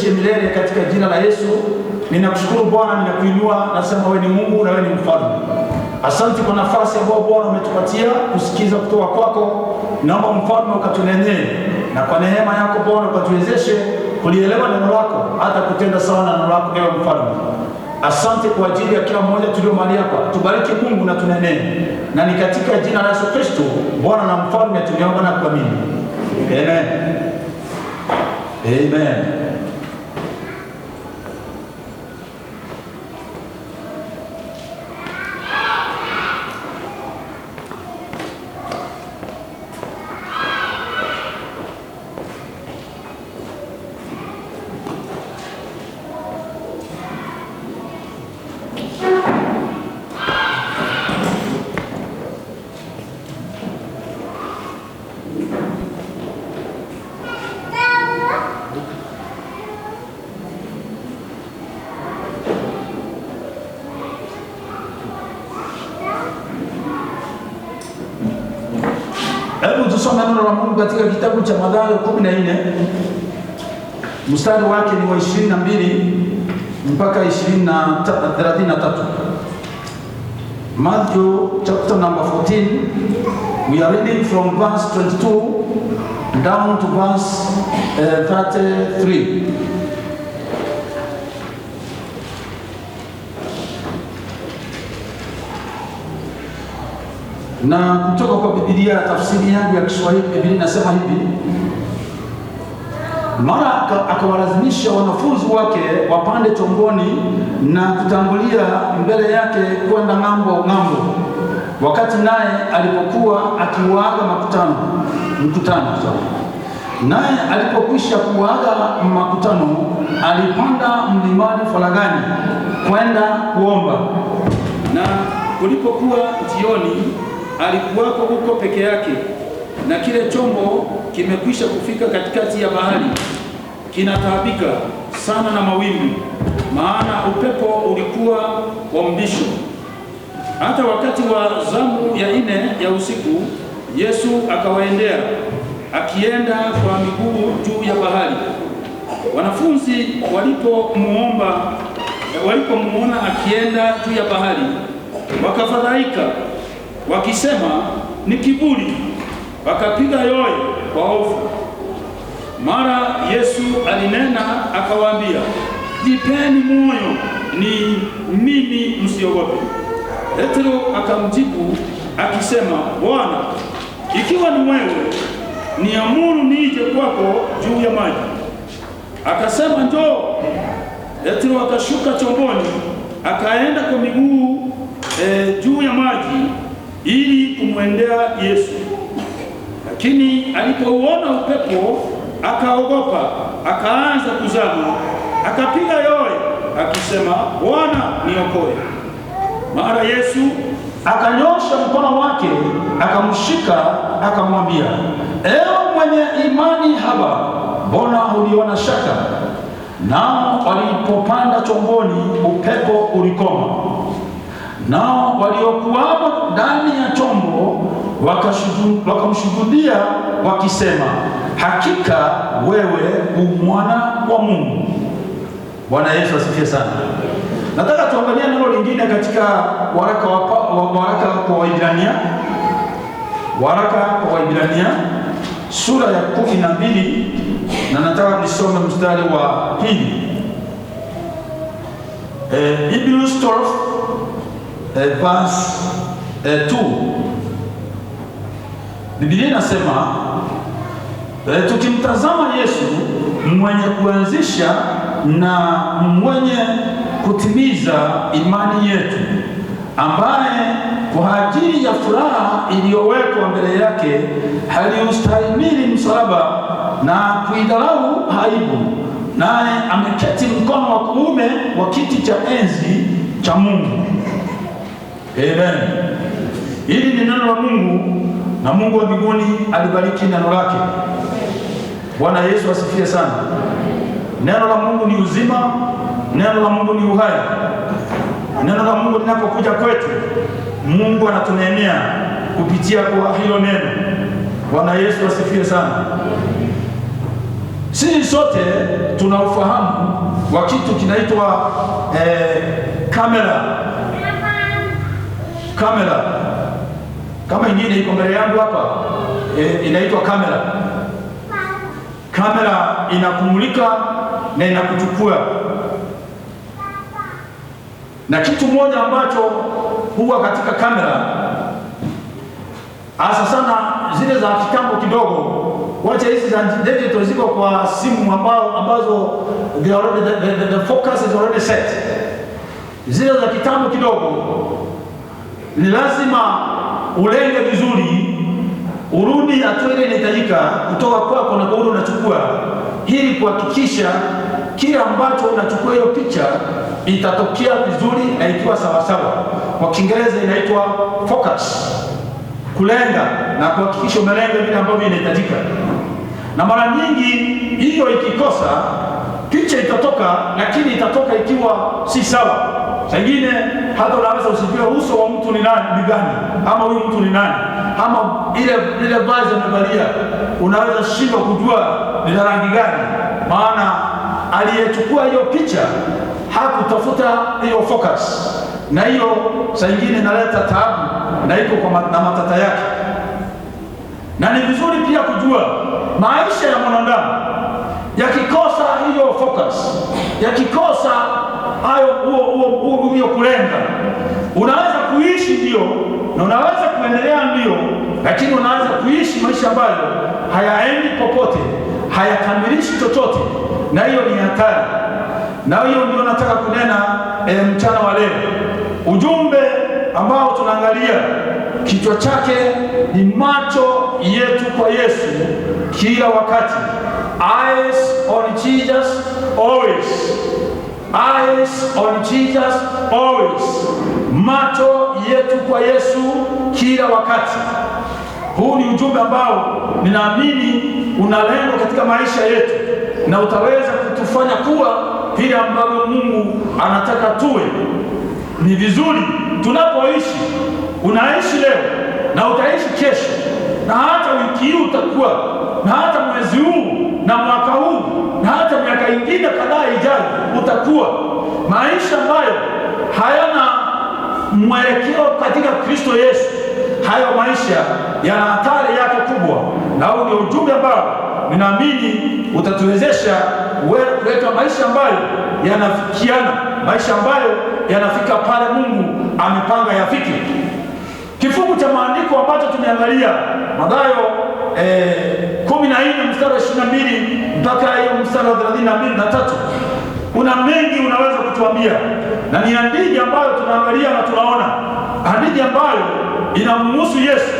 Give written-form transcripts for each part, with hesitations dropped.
uishie milele katika jina la Yesu. Ninakushukuru Bwana, ninakuinua, nasema wewe ni Mungu na wewe ni mfalme. Asante kwa nafasi ambayo Bwana umetupatia kusikiza kutoka kwako. Naomba mfalme ukatunenee, na kwa neema yako Bwana ukatuwezeshe kulielewa neno lako, hata kutenda sawa na neno lako ewe mfalme. Asante kwa ajili ya kila mmoja tulio mahali hapa. Tubariki Mungu na tunenee. Na ni katika jina la Yesu Kristo Bwana na mfalme tunaomba na kuamini. Amen. Amen. Hebu tusome neno la Mungu katika kitabu cha Mathayo 14. Mstari wake ni wa 22 mpaka 33. Matthew chapter number 14. We are reading from verse 22 down to verse 33. Na kutoka kwa Biblia, tafsiri yangu ya Kiswahili, Biblia inasema hivi: mara akawalazimisha wanafunzi wake wapande chomboni na kutangulia mbele yake kwenda ng'ambo. Wakati naye alipokuwa akiwaaga mkutano. Naye alipokwisha kuwaaga makutano, alipanda mlimani faragani kwenda kuomba. Na kulipokuwa jioni, alikuwako huko peke yake, na kile chombo kimekwisha kufika katikati ya bahari, kinataabika sana na mawimbi, maana upepo ulikuwa wa mbisho. Hata wakati wa zamu ya 4 ya usiku, Yesu akawaendea, akienda kwa miguu juu ya bahari. Wanafunzi walipomuona akienda juu ya bahari, wakafadhaika, wakisema ni kivuli, wakapiga yowe kwa hofu. Mara Yesu alinena akawaambia, jipeni moyo, ni mimi, msiogope. Petro akamjibu akisema, Bwana, ikiwa ni wewe, niamuru nije kwako juu ya maji. Akasema, njoo. Petro akashuka chomboni, akaenda kwa miguu juu ya maji ili kumwendea Yesu. Lakini alipouona upepo akaogopa, akaanza kuzama, akapiga yowe akisema, Bwana, niokoe. Mara Yesu akanyosha mkono wake, akamshika, akamwambia, ewe mwenye imani haba, mbona uliona shaka? Nao walipopanda chomboni, upepo ulikoma. Nao waliokuwamo ndani ya chombo wakamshuhudia wakisema, hakika wewe u mwana wa Mungu. Bwana Yesu asifiwe sana. Nataka tuangalie neno lingine katika waraka kwa Waibrania. Waraka kwa Waibrania sura ya 12, na nataka nisome mstari wa 2. Hebrews 12 verse 2. Biblia inasema, tukimtazama Yesu mwenye kuanzisha na mwenye kutimiza imani yetu, ambaye kwa ajili ya furaha iliyowekwa mbele yake haliustahimili msalaba na kuidharau aibu, naye ameketi mkono wa kuume wa kiti cha enzi cha Mungu. Amen. Hili ni neno la Mungu, na Mungu wa mbinguni alibariki neno lake. Bwana Yesu asifiwe sana. Neno la Mungu ni uzima, neno la Mungu ni uhai. Neno la Mungu linapokuja kwetu, Mungu anatunenea kupitia kwa hilo neno. Bwana Yesu asifiwe sana. Sisi sote tuna ufahamu wa kitu kinaitwa kamera. Kamera kama ingine iko mbele yangu hapa, inaitwa kamera. Kamera inakumulika na inakuchukua. Na kitu moja ambacho huwa katika kamera, hasa sana zile za kitambo kidogo, wacha hizi za digital ziko kwa simu ambazo the focus is already set. Zile za kitambo kidogo ni lazima ulenge vizuri, urudi hatua ile inahitajika kutoka kwako na kwa ule unachukua, ili kuhakikisha kile ambacho unachukua hiyo picha itatokea vizuri na ikiwa sawa sawa. Kwa Kiingereza inaitwa focus, kulenga na kuhakikisha umelenga vile ambavyo inahitajika. Na mara nyingi hiyo ikikosa, picha itatoka, lakini itatoka ikiwa si sawa. Sangine hata unaweza usijue uso wa mtu ni gani, ama huyu mtu ni nani, ama ile vazi amevalia, unaweza shindwa kujua ni rangi gani, maana aliyechukua hiyo picha hakutafuta hiyo focus. Na hiyo sangine inaleta taabu na iko na matata yake. Na ni vizuri pia kujua maisha ya mwanadamu yakikosa hiyo focus, yakikosa hiyo kulenga, unaweza kuishi ndio na unaweza kuendelea ndio, lakini unaweza kuishi maisha ambayo hayaendi popote, hayakamilishi chochote, na hiyo ni hatari. Na hiyo ndio nataka kunena mchana wa leo. Ujumbe ambao tunaangalia kichwa chake ni macho yetu kwa Yesu kila wakati. Eyes on Jesus always. Eyes on Jesus always. Macho yetu kwa Yesu kila wakati. Huu ni ujumbe ambao ninaamini unalengwa katika maisha yetu na utaweza kutufanya kuwa vile ambavyo Mungu anataka tuwe. Ni vizuri tunapoishi, unaishi leo na utaishi kesho, na hata wiki hii utakuwa, na hata mwezi huu na mwaka huu, na hata miaka ingine kadhaa ijayo utakuwa. Maisha ambayo hayana mwelekeo katika Kristo Yesu, hayo maisha yana hatari yake kubwa. Na huu ni ujumbe ambao ninaamini utatuwezesha kuweka maisha ambayo yanafikiana, maisha ambayo yanafika pale Mungu amepanga yafike. Kifungu cha maandiko ambacho tumeangalia Mathayo 14 mstari wa 22 mpaka hiyo mstari wa 32 kuna mengi unaweza kutuambia, na ni hadithi ambayo tunaangalia na tunaona hadithi ambayo inamhusu Yesu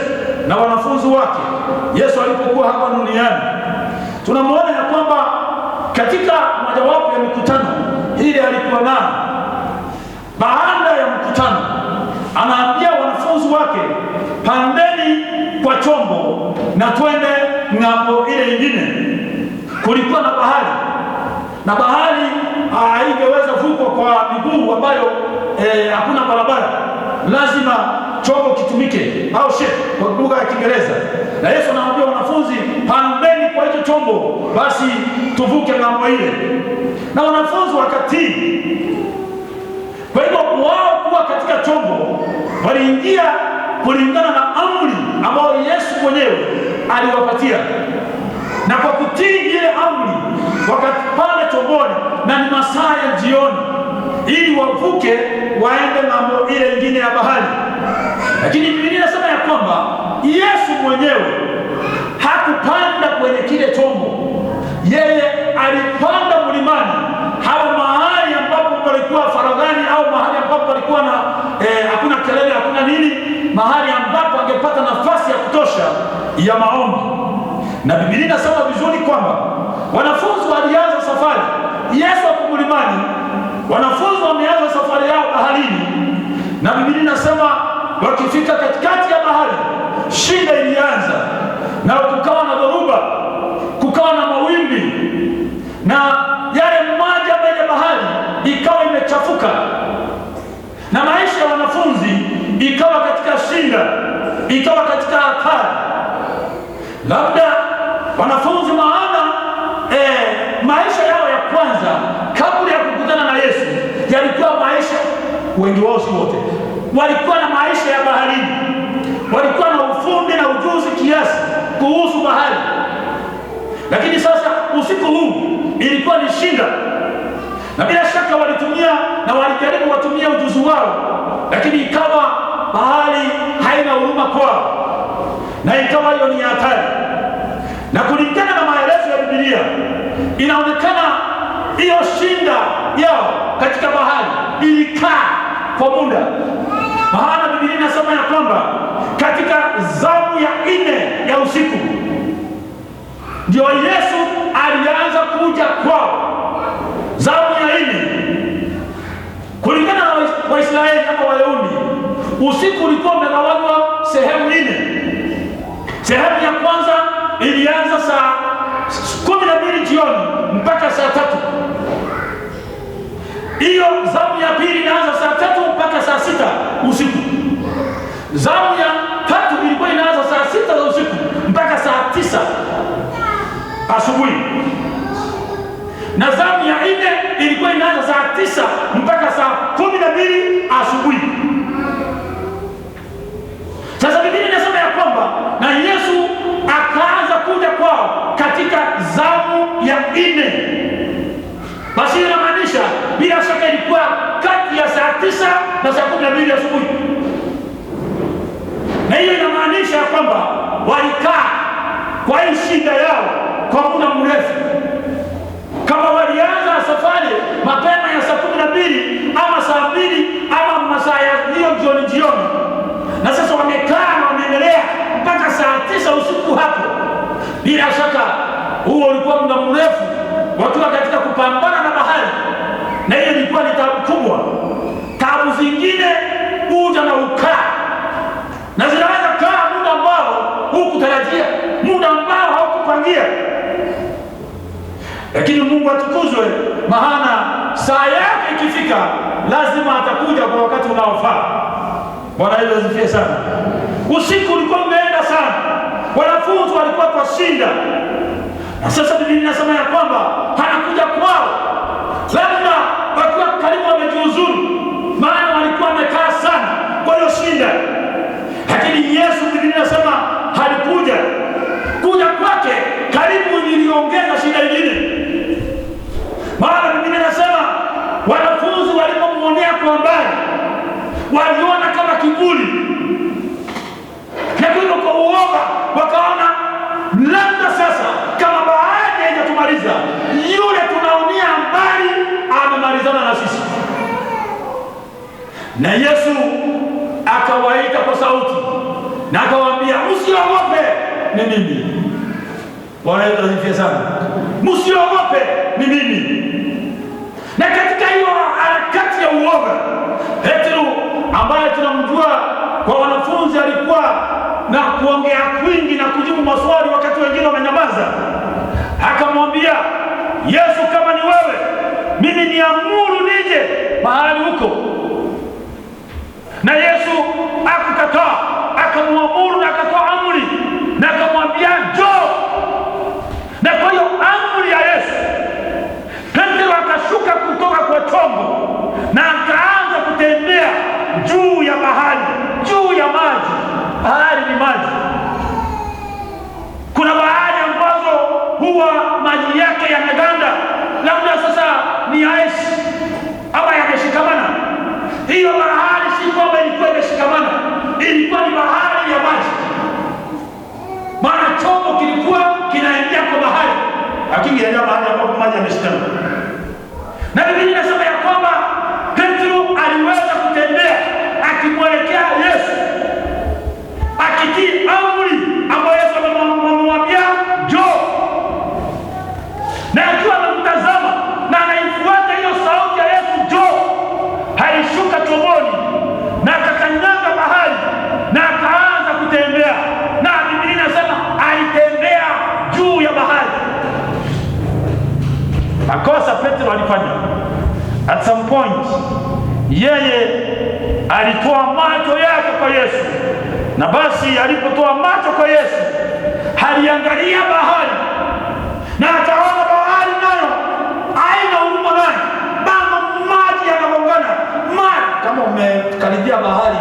na wanafunzi wake. Yesu alipokuwa hapa duniani, tunamwona ya kwamba katika mojawapo ya mikutano ile alikuwa nayo, baada ya mkutano anaambia wanafunzi wake, pandeni kwa chombo na twende ng'ambo ile nyingine. Kulikuwa na bahari, na bahari haingeweza vukwa kwa miguu ambayo hakuna barabara, lazima chombo kitumike au ship kwa lugha ya Kiingereza. Na Yesu anawaambia wanafunzi, pandeni kwa hicho chombo basi tuvuke ng'ambo ile. Na wanafunzi wakatii. Kwa hivyo wao kuwa katika chombo waliingia kulingana na amri ambayo Yesu mwenyewe aliwapatia. Na kwa kutii ile amri wakapanda chomboni, na ni masaa ya jioni, ili wavuke waende ng'ambo ile nyingine ya bahari. Lakini Biblia inasema ya kwamba Yesu mwenyewe hakupanda kwenye kile chombo. Yeye alipanda mlimani, hapo mahali ambapo palikuwa faraghani, au mahali ambapo palikuwa na hakuna kelele, hakuna nini, mahali ambapo angepata nafasi ya kutosha ya maombi. Na Biblia inasema vizuri kwamba wanafunzi walianza safari, Yesu hapo mlimani, wanafunzi wameanza safari yao baharini. Na Biblia inasema wakifika katikati ya bahari, shida ilianza, na kukawa na dhoruba, kukawa na mawimbi, na yale maji ya bahari ikawa imechafuka, na maisha ya wanafunzi ikawa katika shida, ikawa katika hatari. Labda wanafunzi maana maisha yao ya kwanza kabla ya kukutana na Yesu yalikuwa maisha, wengi wao si wote, walikuwa na maisha ya baharini, walikuwa na ufundi na ujuzi kiasi kuhusu bahari. Lakini sasa usiku huu ilikuwa ni shinda, na bila shaka walitumia na walijaribu watumia ujuzi wao, lakini ikawa bahari haina huruma kwao, na ikawa hiyo ni hatari. Na kulingana na maelezo ya Biblia, inaonekana hiyo shinda yao katika bahari ilikaa kwa muda. Maana Biblia inasema ya kwamba katika zamu ya 4 ya usiku ndio Yesu alianza kuja kwao. Zamu ya 4 kulingana na Waisraeli kama Wayahudi, usiku ulikuwa umegawanywa sehemu 4. Sehemu ya kwanza ilianza saa 12 jioni mpaka saa 3. Hiyo zamu ya pili inaanza saa 3 mpaka saa 6 usiku. Zamu ya 3 ilikuwa inaanza saa 6 za usiku mpaka saa 9 asubuhi. Na zamu ya 4 ilikuwa inaanza saa 9 mpaka saa 12 asubuhi. Sasa Biblia inasema ya kwamba na Yesu akaanza kuja kwao katika zamu ya 4. Basi inamaanisha bila shaka ilikuwa kati ya saa 9 na saa 12 asubuhi. Na hiyo inamaanisha kwamba walikaa kwa hii shinda yao kwa muda mrefu. Kama walianza safari mapema ya saa 12 ama saa 2 ama masaa ya hiyo jioni, na sasa wamekaa na wameendelea mpaka saa 9 usiku hapo, bila shaka huo ulikuwa muda mrefu wakiwa katika kupambana na bahari, na hiyo ilikuwa ni taabu kubwa. Taabu zingine huja na ukaa, na zinaweza kaa muda ambao hukutarajia, muda ambao haukupangia. Lakini Mungu atukuzwe, maana saa yake ikifika lazima atakuja kwa wakati unaofaa. Bwana Yesu asifiwe sana. Usiku ulikuwa umeenda sana, wanafunzi walikuwa kwa shinda, na sasa Biblia inasema ya kwamba hanakuja kwao, labda wakiwa karibu wamejiuzuru, maana walikuwa wamekaa sana kwa hiyo shinda. Lakini Yesu, Biblia inasema halikuja. Kuja kwake karibu iliongeza shida nyingine. Maana Biblia inasema wanafunzi walipomwonea kwa mbali waliona kama kivuli, na kwa kwa uoga wakaona labda sasa kama bahari haijatumaliza, yule tunaonia mbali amemalizana na sisi. Na Yesu akawaita kwa sauti na akawaambia, msiogope, ni mimi. Bwana Yesu asifiwe sana. Msiogope, ni mimi. Na katika hiyo harakati ya uoga, Petro ambaye tunamjua kwa wanafunzi alikuwa na kuongea kwingi na kujibu maswali wakati wengine wamenyamaza, akamwambia Yesu, kama ni wewe, mimi niamuru nije mahali huko. Na Yesu akukataa, akamwamuru na akatoa amri na akamwambia njoo. Na kwa hiyo amri ya Yesu, Petro akashuka kutoka kwa chombo na akaanza kutembea juu ya bahari, juu ya maji. Bahari ni maji. Kuna bahari ambazo huwa maji yake yameganda, labda sasa ni ice ama yameshikamana. Hiyo bahari si kwamba ilikuwa imeshikamana, ilikuwa ni bahari ya maji. Maana chombo kilikuwa kinaingia kwa bahari, lakini ya bahari ambapo maji yameshikamana. Na Biblia inasema ya kwamba Petro aliweza kutembea akimwelekea Yesu, akitii amri ambayo Yesu amemwambia njoo. Na akiwa anamtazama na anaifuata hiyo sauti ya Yesu njoo, alishuka chomboni na akakanyaga bahari na akaanza kutembea. Na Biblia inasema alitembea juu ya bahari. Makosa Petro alifanya, at some point yeye alitoa macho yake kwa Yesu, na basi alipotoa macho kwa Yesu aliangalia bahari na akaona bahari nayo ukiendea bahari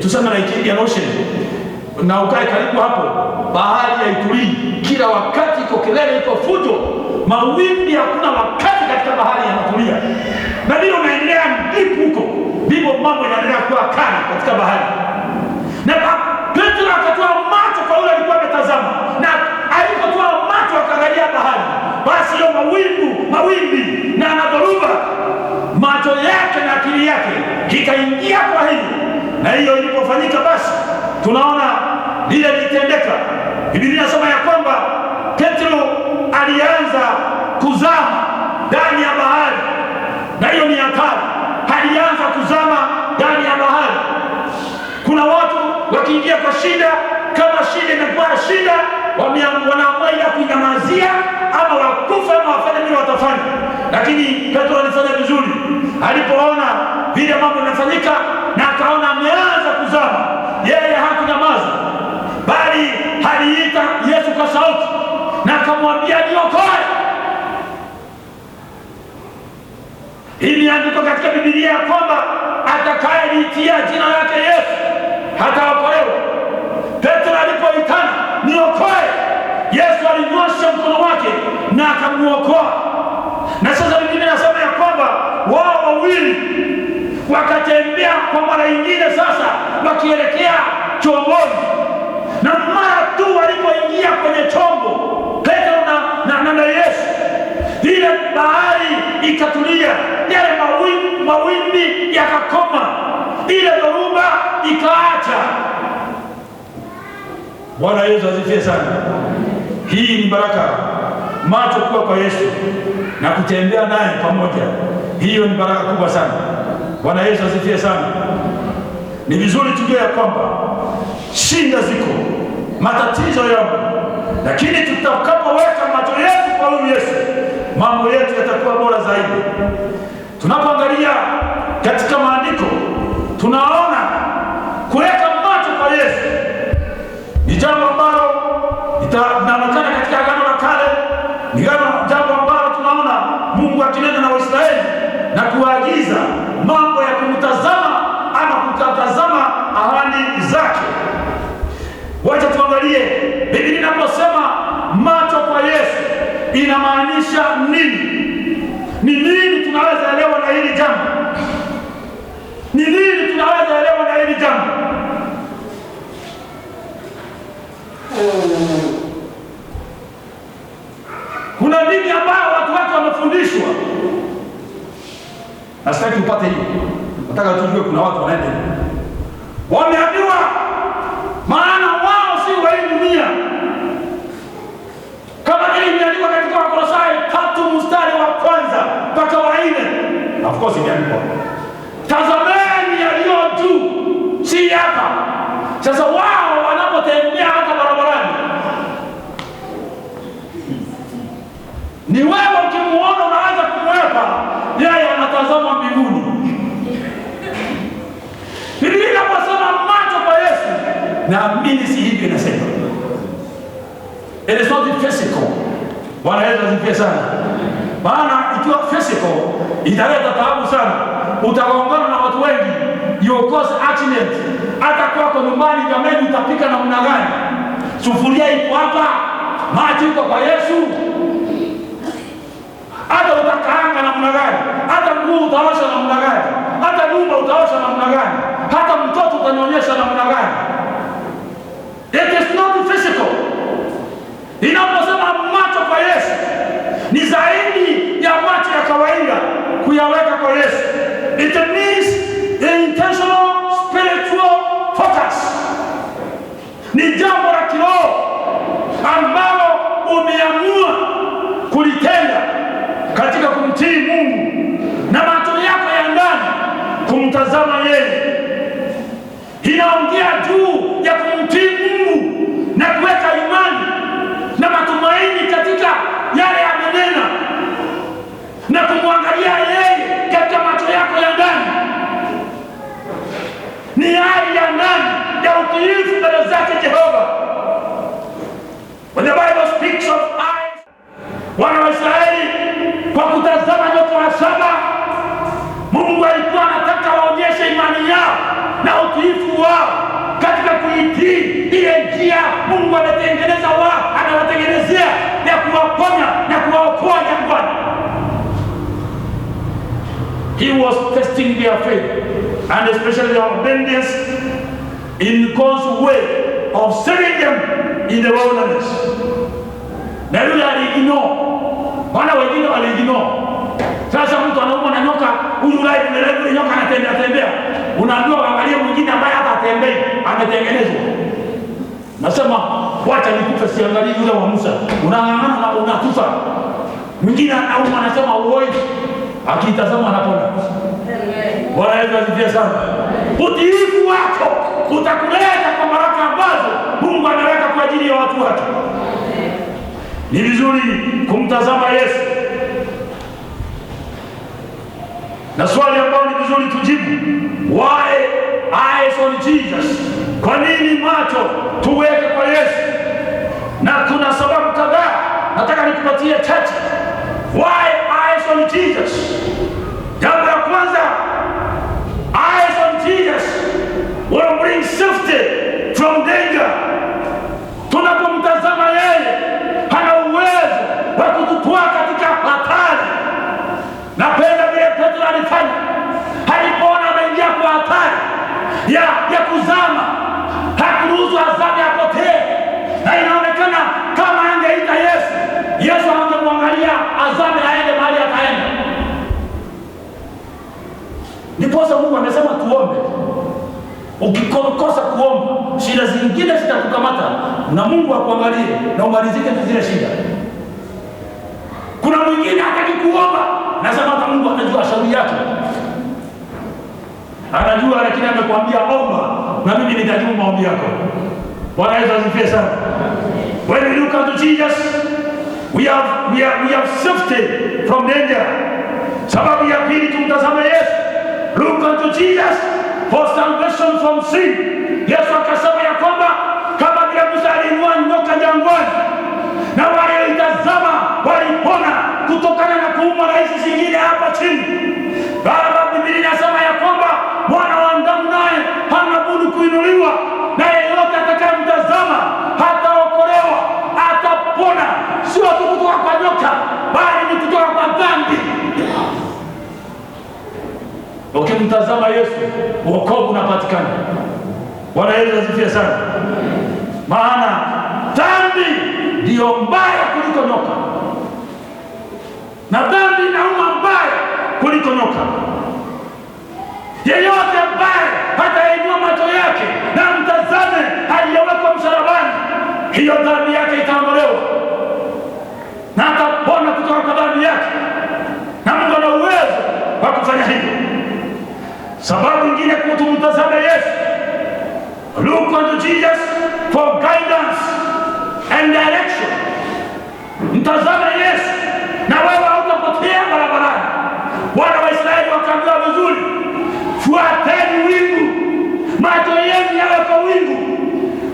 tuseme na Indian Ocean na ukae karibu hapo, bahari haitulii, kila wakati iko kelele, iko fujo, mawimbi, hakuna wakati katika bahari yanatulia. Na ndio unaendelea ndipo huko, ndipo mambo yanaendelea kuwa kali katika bahari. Na Petro akatoa macho kwa yule alikuwa ametazama, na alipotoa macho akaangalia bahari, basi hiyo mawimbi na dhoruba, macho yake na akili yake ikaingia kwa hilo. Na hiyo ilipofanyika, basi tunaona lile litendeka. Biblia inasema ya kwamba Petro alianza kuzama ndani ya bahari, na hiyo ni hatari. Alianza kuzama ndani ya bahari. Kuna watu wakiingia kwa shida, kama shida imekuwa shida, wanaamua ya kunyamazia ama wakufa ama wafanye vile watafanya. Lakini Petro alifanya vizuri, alipoona vile mambo yanafanyika na akaona ameanza kuzama, yeye hakunyamaza, bali aliita Yesu kwa sauti na akamwambia, niokoe. Imeandikwa katika Biblia kwamba atakayeliitia jina lake Yesu hataokolewa. Petro alipoitana niokoe, Yesu alinyosha mkono wake na akamuokoa. Na sasa Biblia inasema ya kwamba wao wawili wakatembea kwa mara nyingine sasa wakielekea chomboni, na mara tu walipoingia kwenye chombo, Petro na Yesu, ile bahari ikatulia, yale mawimbi yakakoma, ile dhoruba ikaacha. Bwana Yesu asifiwe sana. Hii ni baraka, macho kuwa kwa Yesu na kutembea naye pamoja, hiyo ni baraka kubwa sana. Bwana Yesu asifiwe sana. Ni vizuri tujue ya kwamba shida ziko, matatizo yapo, lakini tutakapoweka macho yetu kwa huyu Yesu, mambo yetu yatakuwa bora zaidi. Tunapoangalia katika maandiko, tunaona kuweka macho kwa Yesu ni jambo ambalo linaonekana katika Agano la Kale. Ni jambo ambalo tunaona Mungu akinena na Waisraeli na kuagiza mambo ya kumtazama ama kutazama ahadi zake. Wacha tuangalie Biblia inaposema macho kwa Yesu inamaanisha nini? Ni nini tunaweza elewa na hili jambo? Ni nini tunaweza elewa na hili jambo? Kuna nini ambayo watu wake wamefundishwa? Na sitaki upate hiyo. Nataka tujue kuna watu wanaenda wameambiwa, maana wao si wa hii dunia. Kama vile imeandikwa katika Wakolosai 3 mstari wa 1 mpaka wa 4. Of course imeandikwa, tazameni yaliyo juu, si hapa. Sasa wao wanapotembea hata barabarani, ni wewe ukimuona unaweza kumwepa, yeye anatazama mbinguni. Biblia inaposema macho kwa Yesu, naamini si hivyo inasema. It is not physical. Bwana Yesu asifiwe sana. Maana ikiwa physical italeta taabu sana. Utaongana na watu wengi, you cause accident. Hata kwako nyumbani, jamani, utapika namna gani? Sufuria iko hapa, maji iko kwa Yesu. Hata utakaanga namna gani? Hata nguo utaosha namna gani? Hata nyumba utaosha namna gani? Hata mtoto utanyonyesha namna gani? It is not physical. Inaposema macho kwa Yesu ni zaidi ya macho ya kawaida kuyaweka kwa Yesu. It means intentional spiritual focus. Ni jambo la kiroho ambalo umeamua kulitenda katika kumtii Mungu na macho yako ya ndani kumtazama yeye. Inaongea juu ya kumtii Mungu na kuweka imani na matumaini katika yale amenena na kumwangalia yeye katika macho yako ya ndani. Ni hali ya ndani ya utiifu mbele zake Jehova. When the Bible speaks of eyes, wana wa Israeli kwa kutazama nyota wa 7, Mungu alikuwa anataka waonyeshe imani njia Mungu ametengeneza anawatengenezea ya kuwaponya na kuwaokoa jangwani. He was testing their faith and especially their obedience in God's way of saving them in the wilderness. Na yule aliignore, wana wengine waliignore. Sasa mtu anaumwa na nyoka, huyu yule nyoka anatembea. Unaambiwa angalia mwingine ambaye hata atembei, ametengenezwa. Nasema wacha nikufe siangalie yule wa Musa. Unang'ang'ana na unakufa. Mwingine anaumwa anasema uoi, akitazama anapona. Bwana Yesu asifiwe sana. Utiifu wako utakuleta kwa baraka ambazo Mungu ameweka kwa ajili ya watu wake. Ni vizuri kumtazama Yesu. Na swali ambalo ni vizuri tujibu, why eyes on Jesus? Kwa nini macho tuweke kwa Yesu? Na kuna sababu kadhaa, nataka nikupatie chache. Why eyes on Jesus? Jambo la kwanza, eyes on Jesus will bring safety from danger. Tunapomtazama yeye, hana uwezo wa kututoa katika hatari. Napenda vile Petro alifanya. Alipoona ameingia kwa hatari ya kuzama, hakuruhusu azame apotee. Na inaonekana kama angeita Yesu angemwangalia azame aende mahali ataenda. Ndiposa Mungu amesema tuombe. Ukikosa kuomba, shida zingine zitakukamata na Mungu akuangalie na umalizike na zile shida. Kuna mwingine hataki kuomba, nasema hata Mungu anajua shauri yake. Anajua, lakini amekwambia omba na mimi nitajibu maombi yako. Bwana Yesu asifiwe sana. When we look unto Jesus, we have safety from danger. Sababu ya pili tumtazame Yesu. Look unto Jesus for salvation from sin. Yesu akasema ya kwamba kama vile Musa aliinua nyoka jangwani na walioitazama walipona kutokana na kuumwa na hizi zingine hapa chini. Baba, Biblia inasema ya kwamba Mwana wa Adamu naye hana budi kuinuliwa, na yeyote atakayemtazama hataokolewa, atapona. Sio tu kutoka kwa nyoka, bali ni kutoka kwa dhambi. Ukimtazama Yesu, wokovu unapatikana. Bwana Yesu asifiwe sana. Maana dhambi ndio mbaya kuliko nyoka. Na dhambi inauma mbaya kuliko nyoka. Yeyote ambaye hatainua macho yake na mtazame aliyewekwa msalabani, hiyo dhambi yake itaondolewa na atapona kutoka kwa dhambi yake. Na Mungu ana uwezo wa kufanya hivyo. Sababu nyingine kutumtazama Yesu, look unto Jesus for guidance and direction. Mtazame Yesu na wewe hautapotea barabarani. Wana wa Israeli wakaambiwa vizuri, fuateni wingu, macho yenu yawe kwa wingu.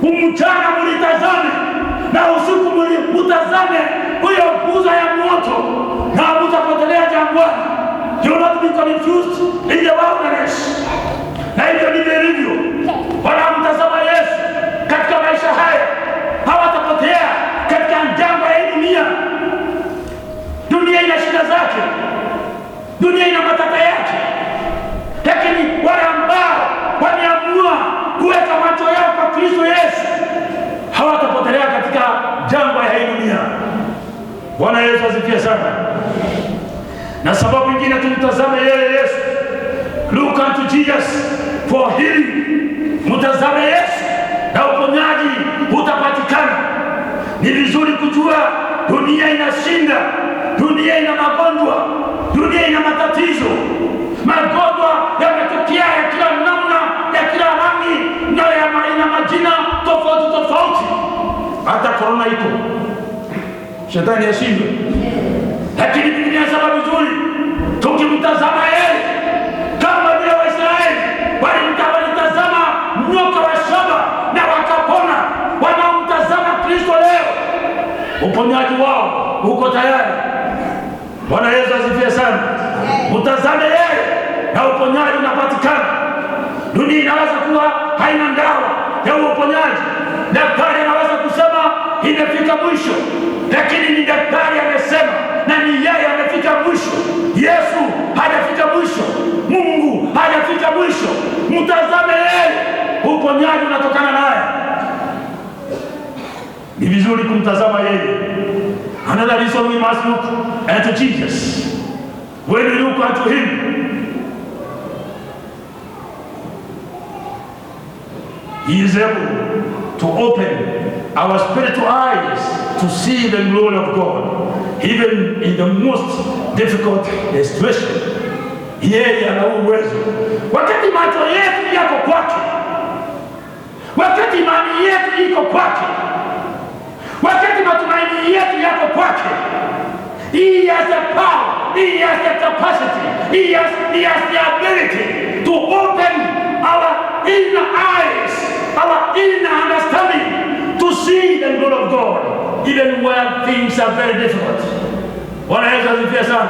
Mchana mlitazame na usiku mtazame huyo nguzo ya moto, na mtapotelea jangwani. You will not be confused in the wilderness. Na hivyo ndivyo ilivyo. Wanamtazama Yesu katika maisha haya, hawatapotea katika jangwa ya dunia. Dunia ina shida zake, dunia ina matata yake, lakini wale ambao wameamua kuweka macho yao kwa Kristo Yesu hawatapotelea katika jangwa ya dunia. Bwana Yesu asifiwe sana. Na sababu nyingine tumtazame yeye Yesu. Look unto Jesus for healing. Mtazame Yesu na uponyaji utapatikana. Ni vizuri kujua dunia inashinda, dunia ina magonjwa, dunia ina matatizo. Magonjwa yametokea ya kila namna, ya kila rangi, na ina majina tofauti. Hata corona iko. Shetani ashindwe. Lakini Biblia inasema vizuri, tukimtazama yeye kama vile Waisraeli walitazama nyoka wa shaba na wakapona. Wanaomtazama Kristo leo, uponyaji wao uko tayari. Bwana Yesu asifiwe sana. Mtazame yeye na uponyaji unapatikana. Dunia inaweza kuwa haina dawa ya uponyaji, Daktari anaweza kusema imefika mwisho, lakini ni daktari amesema na ni yeye amefika mwisho. Yesu hajafika mwisho, Mungu hajafika mwisho. Mtazame yeye, uponyaji unatokana naye. Ni vizuri kumtazama yeye. Another reason we must look at Jesus. When we look at him, he is able to open our spiritual eyes to see the glory of God, even in the most difficult situation. Yeye ana uwezo. Wakati macho yetu yako kwake, wakati imani yetu iko kwake, wakati matumaini yetu yako kwake, he has the power, he has the capacity, he has the ability to open our inner eyes, our inner understanding, to see the glory of God, even when things are very difficult. Bwana Yesu asifiwe sana.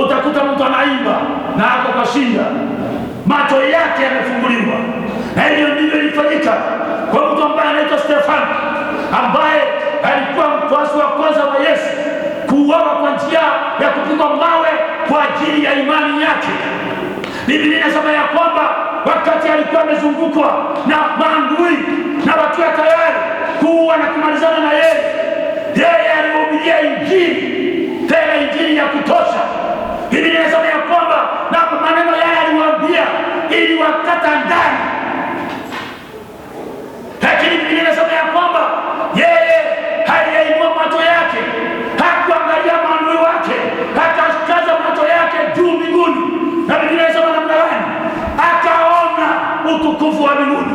Utakuta mtu anaimba na ako kwa shinda, macho yake yamefunguliwa. Na hiyo ndivyo ilifanyika kwa mtu ambaye anaitwa Stefano, ambaye alikuwa mfuasi wa kwanza wa Yesu, kuuawa kwa njia ya kupigwa mawe kwa ajili ya imani yake. Biblia inasema ya kwamba wakati alikuwa amezungukwa na maadui na wakiwa tayari kuua na kumalizana na yeye, yeye alihubiria Injili, tena Injili ya kutosha. Biblia inasema ya kwamba na maneno yale aliwaambia ili wakata ndani. Lakini Biblia inasema ya kwamba yeye aliinua macho yake, hakuangalia maadui wake, akakaza macho yake juu mbinguni. Na Biblia inasema namna gani? Akaona utukufu wa mbinguni,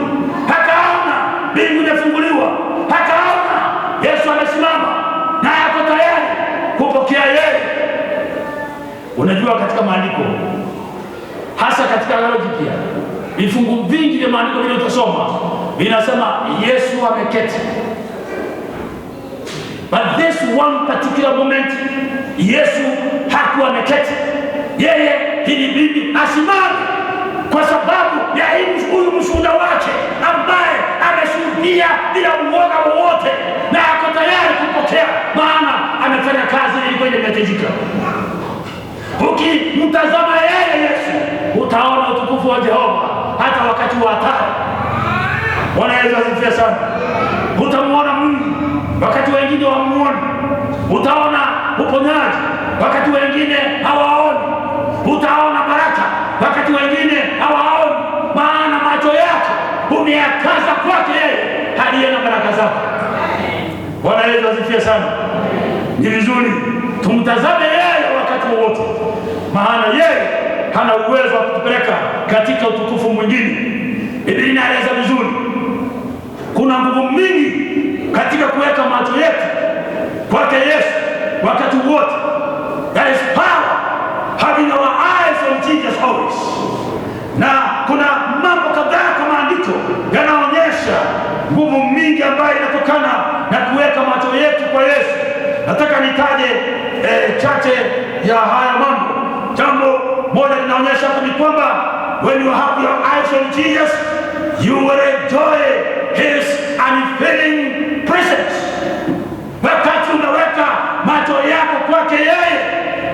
akaona mbingu imefunguliwa, akaona Yesu amesimama na yako tayari kupokea yeye. Unajua, katika maandiko, hasa katika Agano Jipya, vifungu vingi vya maandiko vile utasoma vinasema Yesu ameketi. But this one particular moment, Yesu hakuwa ameketi. Yeye ilibidi asimame kwa sababu ya huyu mshuhuda wake ambaye ameshuhudia bila uoga wowote na ako tayari kupokea, maana amefanya kazi ilikuwa imehitajika. Ukimtazama yeye Yesu, utaona utukufu wa Jehova hata wakati wa hatari. Bwana Yesu asifiwe sana. Utamuona Mungu wakati wengine wamuone. Utaona uponyaji wakati wengine hawaoni. Utaona baraka wakati wengine hawaoni, maana macho yako umeyakaza kwake yeye aliye na baraka zako. Bwana Yesu asifiwe sana. Ni vizuri tumtazame yeye wakati wote, maana yeye hana uwezo wa kutupeleka katika utukufu mwingine. Biblia inaeleza vizuri, kuna nguvu mingi katika kuweka macho yetu kwake Yesu wakati wote. There is power having our eyes on Jesus always. Na kuna mambo kadhaa kwa maandiko yanaonyesha nguvu mingi ambayo inatokana na kuweka macho yetu kwa Yesu. Nataka nitaje chache ya haya mambo. Jambo moja linaonyesha ni kwamba when you have your eyes on Jesus, you will enjoy his unfailing presence. Wakati unaweka macho yako kwake yeye,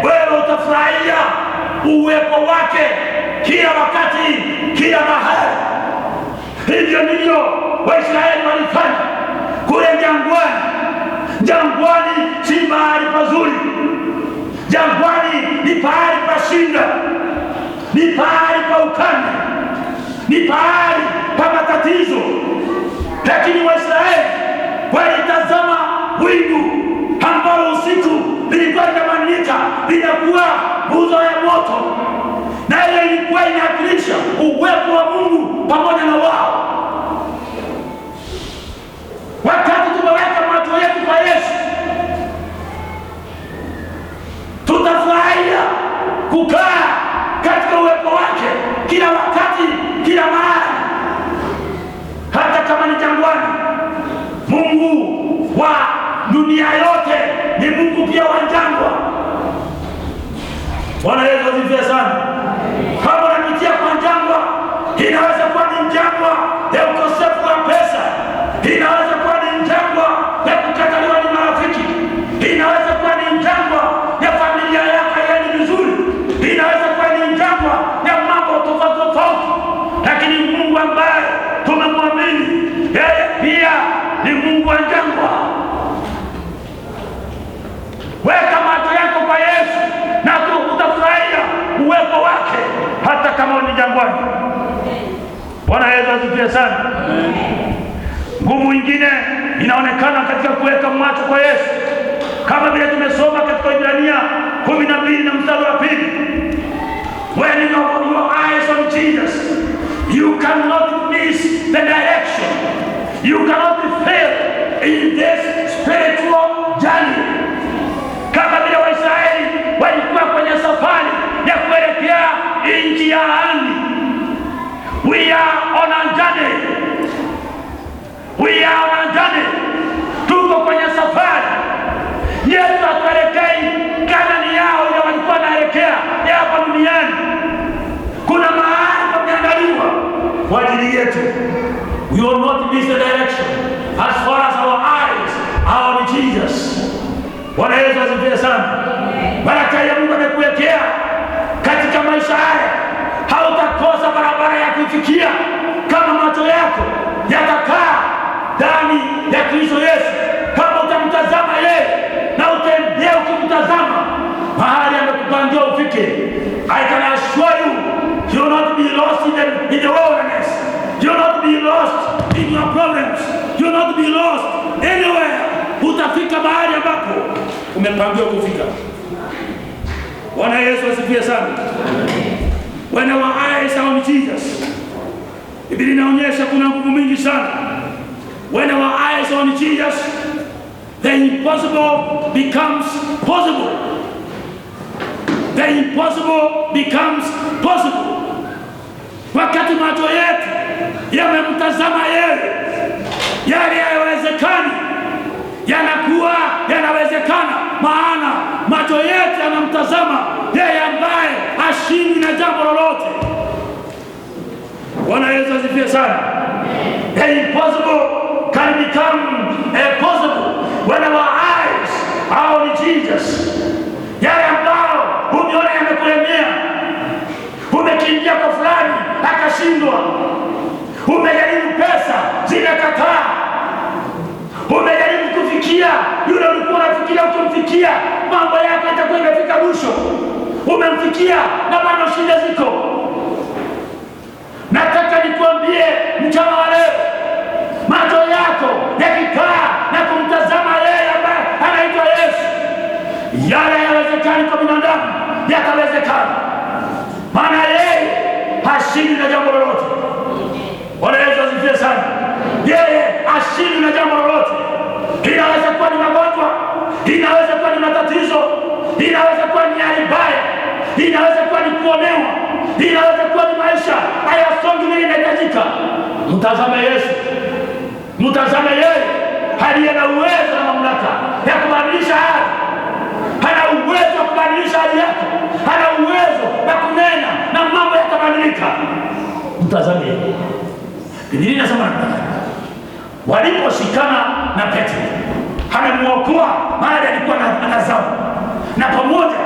wewe utafurahia uwepo wake kila wakati, kila mahali. Hivyo ndivyo Waisraeli walifanya kule jangwani. Jangwani si mahali pazuri. Jangwani ni pahali pa shinda, ni pahali pa ukame, ni pahali pa matatizo. Lakini Waisraeli walitazama wingu ambalo usiku lilikuwa linabadilika linakuwa nguzo ya moto, na ile ilikuwa inawakilisha uwepo wa Mungu pamoja na wao. Wakati tumeweka macho yetu kwa Yesu, tutafurahia kukaa katika uwepo wake kila wakati, kila mahali, hata kama ni jangwani. Mungu wa dunia yote ni Mungu pia wa jangwa. Bwana Yesu asifiwe sana. Kama unapitia kwa jangwa, inaweza kuwa ni jangwa ya ukosefu wa pesa, inaweza Bwana Yesu asifiwe sana. Nguvu nyingine inaonekana katika kuweka macho kwa Yesu, kama vile tumesoma katika Ibrania 12 na mstari wa 2. When you have your eyes on Jesus, you cannot miss the direction. You cannot fail in this spiritual journey. Kama vile Waisraeli walikuwa kwenye safari ya kuelekea nchi ya ahadi. We are on a journey. We are on a journey. Tuko kwenye safari. Yesu atuelekei Kanaani yao ile walikuwa naelekea hapa duniani. Kuna mahali pameandaliwa kwa ajili yetu. We will not miss the direction as far as our eyes are on Jesus. Bwana Yesu asifiwe sana. Baraka ya Mungu amekuwekea katika maisha haya. Hautakosa barabara ya kufikia kama macho yako yatakaa ndani ya Kristo Yesu. Kama utamtazama yeye na utembea ukimtazama mahali amekupangia ufike. I can assure you, you will not be lost in the wilderness. You will not be lost in your problems. You will not be lost anywhere. Utafika mahali ambapo umepangiwa kufika. Bwana Yesu asifiwe sana. When our eyes are on Jesus, Biblia inaonyesha kuna nguvu mingi sana. When our eyes are on Jesus, the impossible becomes possible. The impossible becomes possible. Wakati macho yetu yamemtazama yeye, yale hayawezekani yanakuwa yanawezekana, maana macho yetu yanamtazama yeye ambaye hashindwi na jambo lolote. Bwana Yesu asifiwe sana. The impossible can become possible when our eyes are on Jesus. Yale ambao umeona yamekulemea, umekimbia kwa fulani akashindwa, umejaribu pesa zimekataa, umejaribu kufikia yule ulikuwa unafikiria ukimfikia mambo yako yatakuwa imefika mwisho, umemfikia na bado shida ziko. Nataka nikuambie mchana wa leo, macho yako yakikaa na kumtazama yeye ambaye anaitwa Yesu, yale hayawezekani kwa binadamu yatawezekana, maana yeye hashindi na jambo lolote. Bwana Yesu asifiwe sana. Yeye hashindi na jambo lolote. Inaweza kuwa ni magonjwa, inaweza kuwa ni matatizo, inaweza kuwa ni hali mbaya, inaweza kuwa ni kuonewa, inaweza kuwa ni maisha hayasongi vile inahitajika. Mtazame Yesu. Mtazame yeye aliye na uwezo na mamlaka ya kubadilisha hali. Hana uwezo wa kubadilisha hali yako. Hana uwezo wa kunena na mambo yatabadilika. Mtazame yeye. Biblia inasema waliposhikana na Petro, amemuokoa mahali alikuwa anazama, na pamoja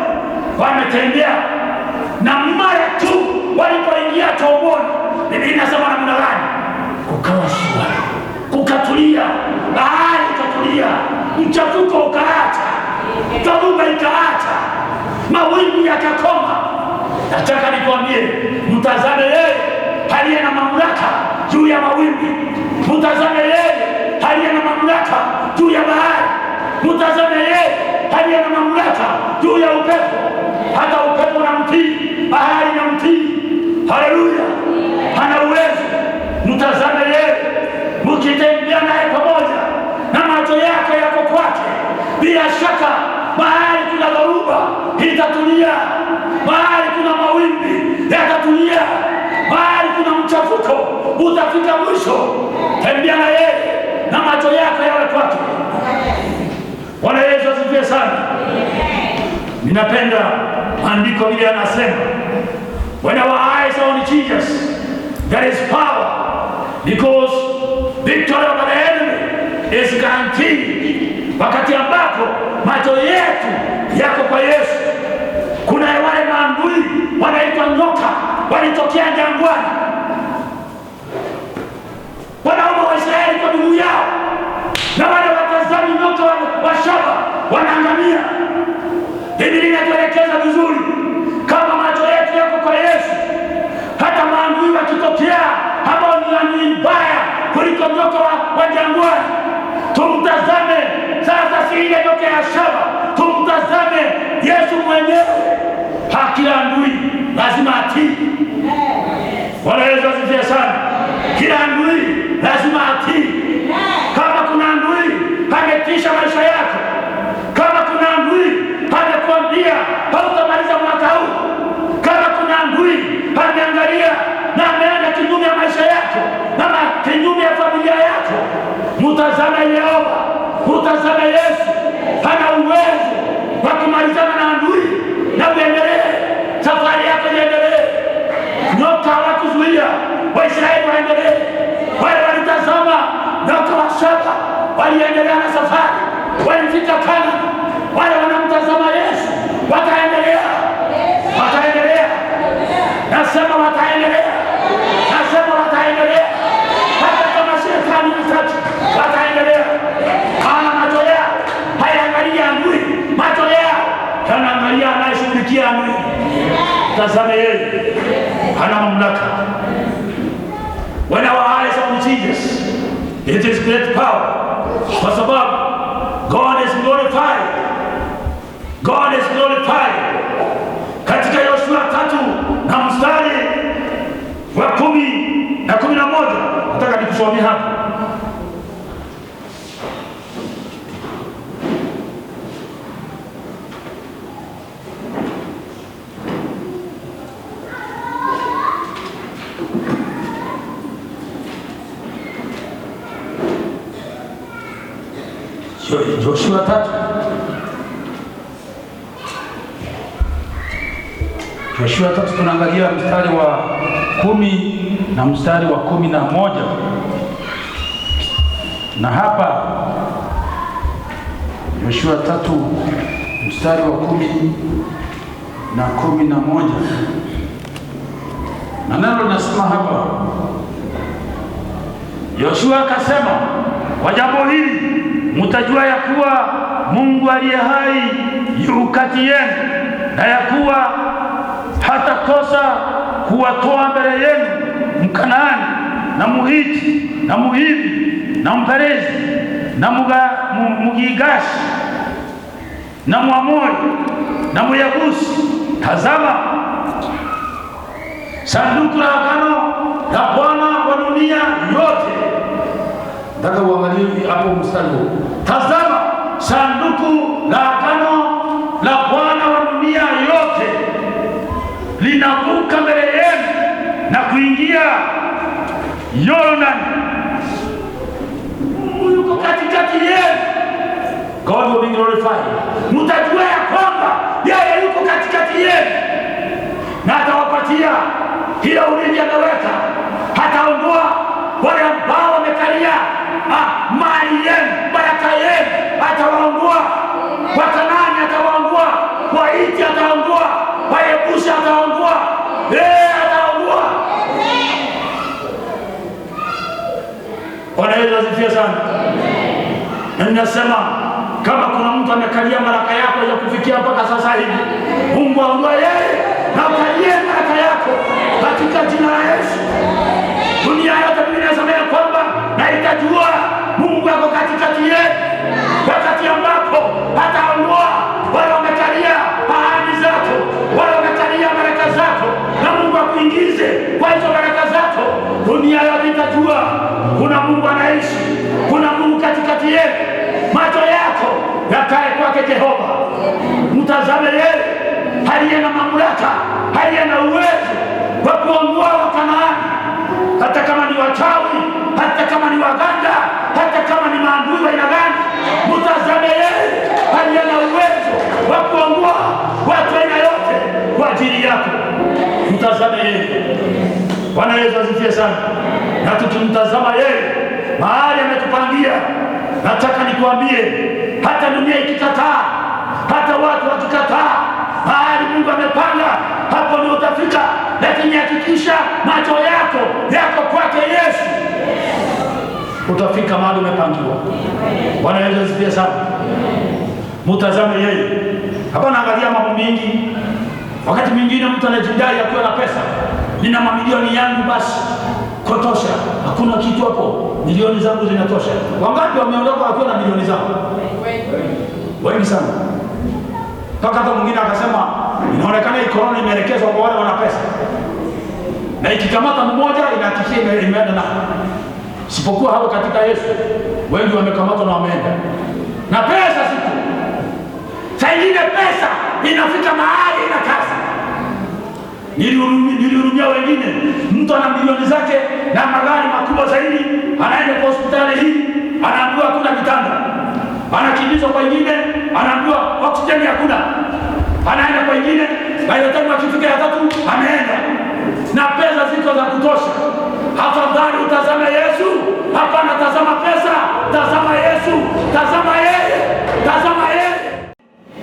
wametembea, na mara tu walipoingia chomboni, Biblia inasema namna gani? Kukawa shwari, kukatulia, bahari ikatulia, mchafuko ukaacha, dhoruba ikaacha, mawimbi yakakoma. Nataka nikwambie, mtazame yeye aliye na mamlaka juu ya mawimbi. Mtazame yeye aliye na mamlaka juu ya bahari. Mtazame yeye aliye na mamlaka juu ya upepo. Hata upepo na mtii, bahari na mtii. Haleluya, hana uwezo. Mtazame yeye, mkitembea naye pamoja na macho yako yako kwake, bila shaka bahari kuna dhoruba itatulia, bahari kuna mawimbi yatatulia, bahari kuna mchafuko utafika mwisho. Tembea na yeye na macho yako yawe kwake. Bwana Yesu asifiwe sana. Ninapenda andiko vile anasema, when our eyes are on Jesus, there is power, because victory over the enemy is guaranteed. Wakati ambapo macho yetu yako kwa Yesu, kuna wale maadui wanaitwa nyoka, walitokea jangwani, wanauma Waisraeli kwa miguu yao, na wale watazami nyoka wa shaba wanaangamia. Biblia inatuelekeza vizuri, kama macho yetu yako kwa Yesu, hata maadui wakitokea ambao kuliko nyoka wa jangwani. Tumtazame sasa, si ile nyoka ya shaba, tumtazame Yesu mwenyewe. Kila adui lazima atii. Bwana Yesu asifiwe sana. Kila adui lazima atii. Kama kuna adui ametisha maisha yako, kama kuna adui amekwambia hautamaliza mwaka huu, kama kuna adui ameangalia na ameenda kinyume ya maisha yako na kinyume ya familia yako, mtazame Yehova, mtazame Yesu. Hana uwezo wa kumalizana na adui na uendelee, safari yako iendelee. Nyoka hawakuzuia Waisraeli waendelee. Wale walitazama nyoka wa shaba, waliendelea na safari, walifika Kanaani. Wale wanamtazama Yesu wataendelea, wataendelea. Nasema wataendelea, nasema wataendelea. Hata kama shetani mtatu, wataendelea. Maana macho yao hayaangalia adui, macho yao yanaangalia anayeshughulikia adui. Tazame yeye, hana mamlaka. When our eyes are on Jesus, it is great power. Kwa sababu God is glorified. God is glorified. Katika Yoshua 3 na mstari wa 10 na 11, nataka nikusomee hapa. Yoshua 3. Yoshua 3 tunaangalia mstari wa 10 na mstari wa 11. Na hapa Yoshua 3 mstari wa 10 na 11. Na neno linasema hapa, Yoshua akasema, kwa jambo hili mtajua ya kuwa Mungu aliye hai yu kati yenu, na ya kuwa hata kosa kuwatoa mbele yenu Mkanaani na Muhiti na Muhivi na Mperezi na Mugigashi na Mwamori na Muyabusi. Tazama, sanduku la agano la Bwana wa dunia yote. Nataka uangalie hapo mstari huu. Tazama, sanduku la agano la Bwana wa dunia yote linavuka mbele yenu na kuingia Yordani. Mungu yuko katikati yenu. God will be glorified. Mtajua ya kwamba yeye yuko katikati yenu, na atawapatia kila ulinzi ameweka. Hataondoa wale ambao wamekalia mali yenu, baraka yenu. Atawaondoa kwa Kanaani, atawaondoa kwa Hiti, atawaondoa kwa Yebusi, atawaondoa atawaondoa. Bwana Yesu asifiwe sana. Na ninasema kama kuna mtu amekalia baraka yako ya kufikia mpaka sasa hivi, Mungu aondoe yeye na ukalie baraka yako katika jina la Yesu. Dunia yote Biblia inasema kwamba na itajua Mungu ako katikati yetu, wakati ambapo hataondoa wale wamekalia ahadi zako, wale wamekalia baraka zako, na Mungu akuingize kwa hizo baraka zako. Dunia yote itajua kuna Mungu anaishi, kuna Mungu katikati yetu. Macho yako yakae kwake Jehova. Mtazame yeye aliye na mamlaka, aliye na uwezo wa kuondoa Wakanaani, hata kama ni wachawi, hata kama ni waganga, hata kama ni maadui wa aina gani. Mtazame yeye aliye na uwezo wa kuondoa watu aina yote kwa ajili yako. Mtazame yeye. Bwana Yesu asifiwe sana. Na tukimtazama yeye mahali ametupangia, nataka nikuambie, hata dunia ikikataa, hata watu wakikataa, mahali Mungu amepanga, hapo ndio utafika. Lakini hakikisha macho yako kwake Yesu, utafika mahali umepangiwa. Bwana Yesu asifiwe sana. Mtazame yeye. Hapa naangalia mambo mengi. Wakati mwingine mtu anajidai akiwa na pesa, nina mamilioni yangu basi, kutosha, hakuna kitu hapo, milioni zangu zinatosha. Wangapi wameondoka wakiwa na milioni zao? Wengi sana. Mpaka hata mwingine akasema inaonekana hii korona imeelekezwa kwa wale wana pesa, na ikikamata mmoja inahakikisha imeenda na sipokuwa hapo katika Yesu. Wengi wamekamatwa na wameenda na pesa siku. Saa ingine pesa inafika mahali ina kazi. Nilihurumia wengine, mtu ana milioni zake na magari makubwa zaidi, anaenda kwa hospitali hii, anaambiwa hakuna vitanda, anakimbizwa kwa ingine, anaambiwa oksijeni hakuna, anaenda kwa ingine, baada akifika ya tatu ameenda, na pesa ziko za kutosha. Afadhali utazame Yesu, hapana tazama pesa. Tazama Yesu, tazama yeye, tazama yeye.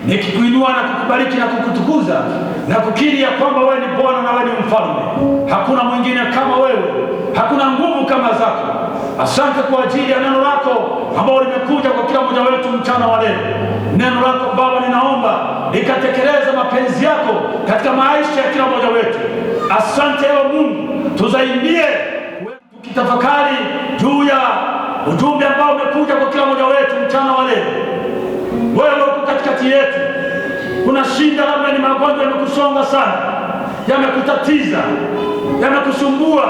Nikikuinua na kukubariki na kukutukuza na kukiri ya kwamba wewe ni Bwana na wewe ni mfalme, hakuna mwingine kama wewe, hakuna nguvu kama zako. Asante kwa ajili ya neno lako ambalo limekuja kwa kila mmoja wetu mchana wa leo. Neno lako Baba, ninaomba likatekeleza mapenzi yako katika maisha ya kila mmoja wetu. Asante ewe Mungu, tuzaidie tukitafakari juu ya ujumbe ambao umekuja kwa kila mmoja wetu mchana wa leo. Wewe uko katikati yetu. Kuna shida, labda ni magonjwa yamekusonga sana, yamekutatiza, yamekusumbua,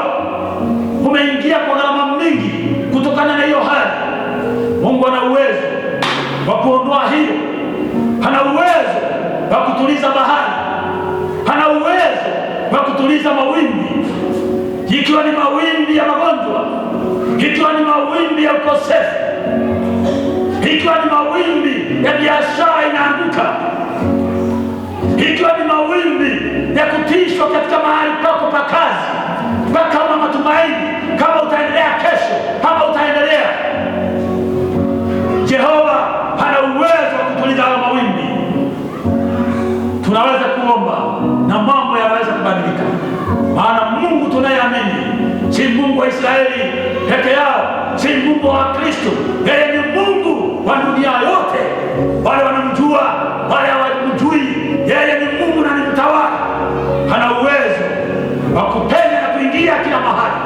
umeingia kwa gharama mingi kutokana na hiyo hali. Mungu ana uwezo wa kuondoa hiyo, ana uwezo wa kutuliza bahari, ana uwezo wa kutuliza mawimbi, ikiwa ni mawimbi ya magonjwa, ikiwa ni mawimbi ya ukosefu, ikiwa ni mawimbi ya biashara inaanguka, ikiwa ni mawimbi ya kutishwa katika mahali pako pa kazi, mpaka una matumaini kama utaendelea kesho, kama utaendelea. Jehova ana uwezo wa kutuliza hayo mawimbi. Tunaweza kuomba na mambo yanaweza kubadilika, maana Mungu tunayeamini si Mungu wa Israeli peke yao, si Mungu wa Kristo. Yeye ni Mungu wa dunia yote, wale wanamjua, wale hawamjui. Yeye ni Mungu na ni mtawala. Ana uwezo wa kupenya na kuingia kila mahali.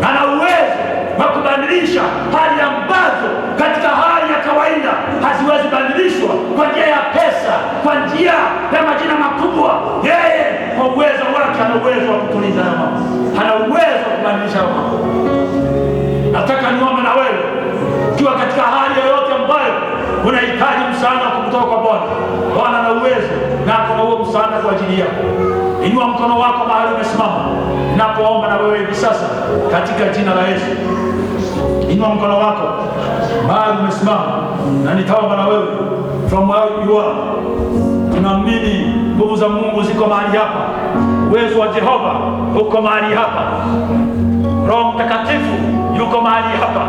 Ana uwezo wa kubadilisha hali ambazo katika hali ya kawaida haziwezi badilishwa kwa njia ya pesa, kwa njia ya majina makubwa. Yeye kwa uwezo wake ana uwezo wa kutuliza mambo, ana uwezo wa kubadilisha mambo. Nataka niombe na wewe, ukiwa katika hali yoyote ambayo unahitaji msaada kutoka kwa Bwana. Bwana ana uwezo na kuna huo msaada kwa ajili yako. Inua mkono wako mahali umesimama, ninapoomba na wewe hivi sasa katika jina la Yesu. Inua mkono wako mahali umesimama na nitaomba na wewe from where you are. Tunaamini nguvu za Mungu ziko mahali hapa, uwezo wa Jehova uko mahali hapa, Roho Mtakatifu yuko mahali hapa.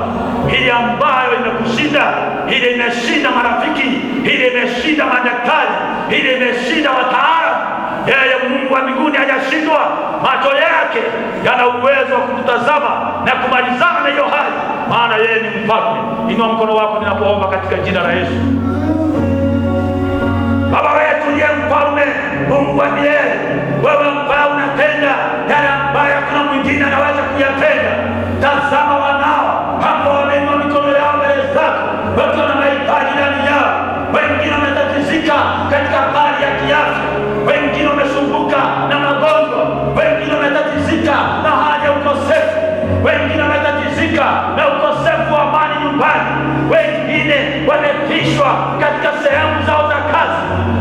Ile ambayo imekushinda, ile imeshinda marafiki, ile imeshinda madaktari, ile imeshinda wataalamu, yeye Mungu wa mbinguni hajashindwa. Macho yake yana uwezo wa kututazama na kumalizana na hiyo hali, maana yeye ni mfalme. Inua mkono wako ninapoomba katika jina la Yesu. Baba wetu ndiye mfalme, Mungu wa milele, wewe ambaye unatenda yale ambayo hakuna mwingine anaweza kuyatenda. Tazama wanao ambao wameinua mikono yao mbele zako, wakiwa na mahitaji ndani yao. Wengine wametatizika katika hali ya kiafya, wengine wamesumbuka na magonjwa, wengine wametatizika na hali ya ukosefu, wengine wametatizika na ukosefu wa amani nyumbani, wengine wametishwa katika sehemu zao za kazi.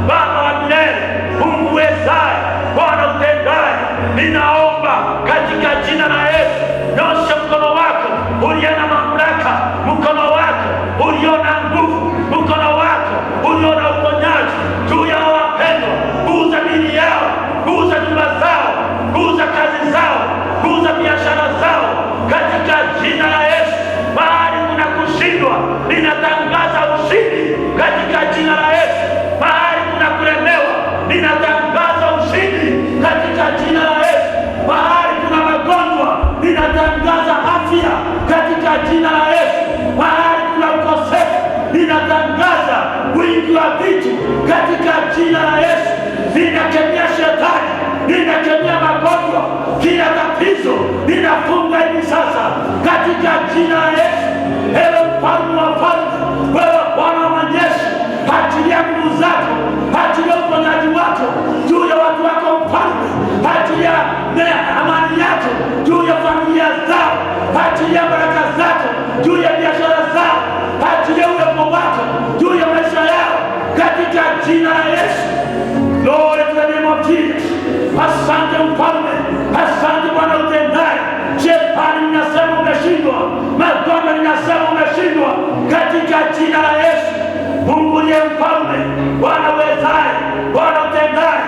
Baba wa milele, Mungu wezaye, Bwana utendaye, ninaomba katika jina la Yesu, nyosha mkono wako ulio na mamlaka, mkono wako ulio na nguvu, mkono wako ulio na uponyaji juu ya wapendwa. Guza mili yao, guza nyumba zao, guza kazi zao, guza biashara zao katika jina la Yesu. Mahali kuna kushindwa, ninatangaza ushindi katika jina la Yesu. jina la Yesu. Ewe mfalme wa falme, wewe Bwana wa majeshi, achilia nguvu zako, achilia uponyaji wako juu ya watu wako mfalme, achilia amani yako juu ya familia zao, achilia baraka zako juu ya biashara zao, achilia uwepo wako juu ya maisha yao katika jina la Yesu. Glory to the name of Jesus. Asante mfalme, asante Bwana utendaye. Shetani ninasema umeshindwa, magonjwa ninasema umeshindwa katika jina la Yesu. Mungu ndiye mfalme, Bwana uwezaye, Bwana utendaye.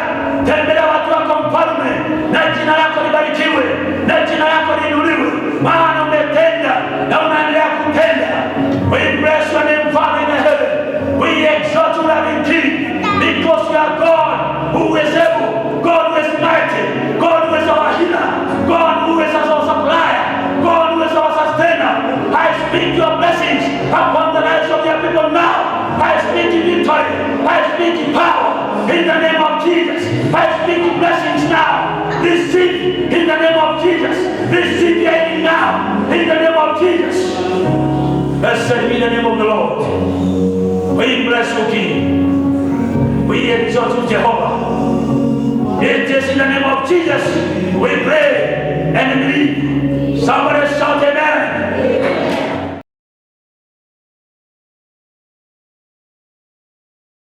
Tembelea watu wako mfalme, na jina lako libarikiwe, na jina lako liinuliwe, maana umetenda na unaendelea kutenda. We bless your name, Father in heaven. We exalt you, loving King, because you are God who is able, God who is mighty, God who is our healer, God who is our supplier, God who is our sustainer. I speak your blessings upon the lives of your people now. I speak victory, I speak power in the name of Jesus. I speak blessings now. Receive in the name of Jesus. Receive healing now in the name of Jesus. Blessed be the name of the Lord. We bless you, King. We exalt you, Jehovah. It is in the name of Jesus we pray and believe. Somebody shout amen.